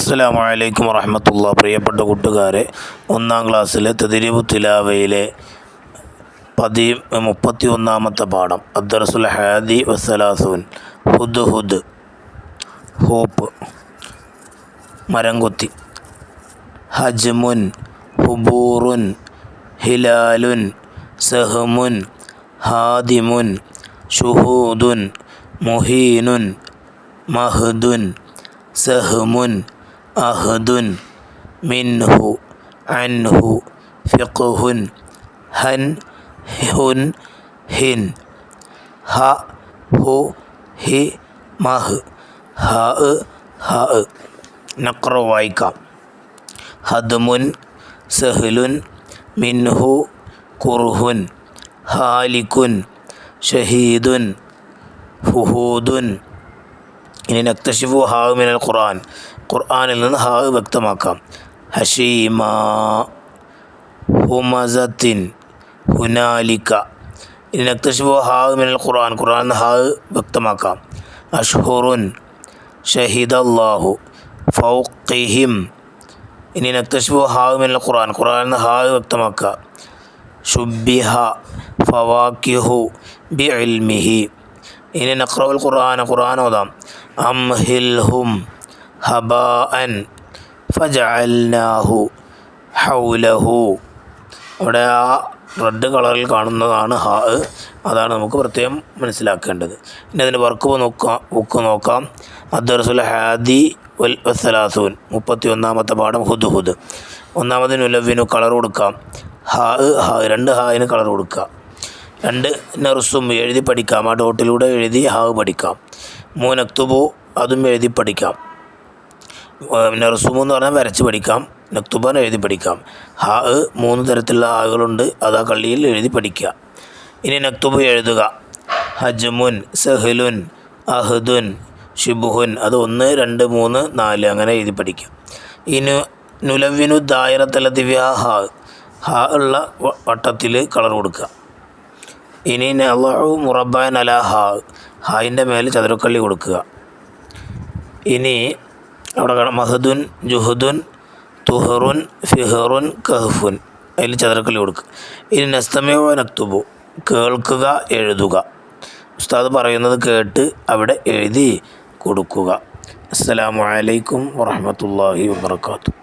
അസ്സലാമു അലൈക്കും വറഹ്മത്തുള്ളാഹി. പ്രിയപ്പെട്ട കൂട്ടുകാരെ, ഒന്നാം ക്ലാസ്സിലെ തദ്രീബു തിലാവയിലെ 31-ാമത്തെ പാഠം അദ്ദർസുൽ ഹാദി വസ്സലാസൂൻ ഹുദ് ഹുദ് ഹൂപ്പ് മരംകൊത്തി. ഹജ്മുൻ ഹുബൂറുൻ ഹിലാലുൻ സഹ്മുൻ ഹാദിമുൻ ഷുഹൂദുൻ മുഹീനുൻ മഹ്ദുൻ സഹ്മുൻ അഹ്ദുൻ മിൻഹു അൻഹു ഫിഖ്ഹുൻ ഹൻ ഹുൻ ഹിൻ ഹ ഹു ഹി മഹ് ഹ ഹ. നഖ്റ വായിക്കാം. ഹദ്മുൻ സഹ്ലുൻ മിൻഹു കുർഹുൻ ഹാലിക്കുൻ ഷഹീദുൻ ഫുഹൂദുൻ. ഇനി നക്തശിഫു ഹാ മിനൽ ഖുർആൻ, ഖുർആനിൽ നിന്ന് ഹാ വ്യക്തമാക്കാം. ഹഷീമ ഹുമസത്തിൻ ഹുനാലിക. ഇനി നക്തശിഫു ഹാ മിനൽ ഖുർആൻ, ഖുർആനിൽ നിന്ന് ഹാ വ്യക്തമാക്കാം. അഷ്ഹുറുൻ ഷഹിദല്ലാഹു ഫൗഖിഹിം. ഇനി നക്തശിഫു ഹാ മിനൽ ഖുർആൻ, ഖുർആനിൽ നിന്ന് ഹാ വ്യക്തമാക്കാം. ശുബ്ബിഹ ഫവാക്കിഹു ബിഇൽമിഹി. ഇനി നഖ്റഉൽ ഖുർആൻ, ഖുർആൻ ഓതാം. അംഹിൽഹും ഹബാഅൻ ഫജഅൽനാഹു ഹൗലഹു. അവിടെ ആ റെഡ് കളറിൽ കാണുന്നതാണ് ഹാ, അതാണ് നമുക്ക് പ്രത്യേകം മനസ്സിലാക്കേണ്ടത്. ഇനി അതിൻ്റെ ബുക്ക് നോക്കാം. അദ്ദർസുൽ ഹാദി വസ്സലാസൂൻ 31-ാമത്തെ പാഠം ഹുദ് ഹുദ്. ഒന്നാമത് നുലവ്വിനു കളർ കൊടുക്കാം. ഹാ രണ്ട് ഹായിന് കളർ കൊടുക്കുക. 2 നർസും എഴുതി പഠിക്കാം. ആ ഡോട്ടിലൂടെ എഴുതി ഹാവ് പഠിക്കാം. 3 നക്തുബു, അതും എഴുതി പഠിക്കാം. നർസുമു എന്ന് പറഞ്ഞാൽ വരച്ച് പഠിക്കാം. നക്തുബാൻ എഴുതി പഠിക്കാം. ഹാ 3 തരത്തിലുള്ള ഹാകളുണ്ട്, അത് ആ കള്ളിയിൽ എഴുതി പഠിക്കുക. ഇനി നക്തുബു എഴുതുക. ഹജ്മുൻ സഹ്ലുൻ അഹ്ദുൻ ഷിബുഹുൻ, അത് 1 2 3 4 അങ്ങനെ എഴുതി പഠിക്കാം. ഇനി നുലവ്വിനു ദായിറത്തല്ലതി ഫിഹാ ഹാ, ഹാ ഉള്ള വട്ടത്തിൽ കളർ കൊടുക്കുക. ഇനി നളഉ മുറബ്ബഅൻ അലാ ഹാ, ഹായിൻ്റെ മേൽ ചതുരക്കള്ളി കൊടുക്കുക. ഇനി അവിടെ മഹദുൻ ജുഹദുൻ തുഹറുൻ ഫിഹറുൻ കഹ്ഫുൻ, അതിൽ ചതുരക്കള്ളി കൊടുക്കുക. ഇനി നസ്തമിഉ നക്തുബു, കേൾക്കുക എഴുതുക. ഉസ്താദ് പറയുന്നത് കേട്ട് അവിടെ എഴുതി കൊടുക്കുക. അസ്സലാമു അലൈക്കും വറഹ്മത്തുള്ളാഹി വബറകാതുഹു.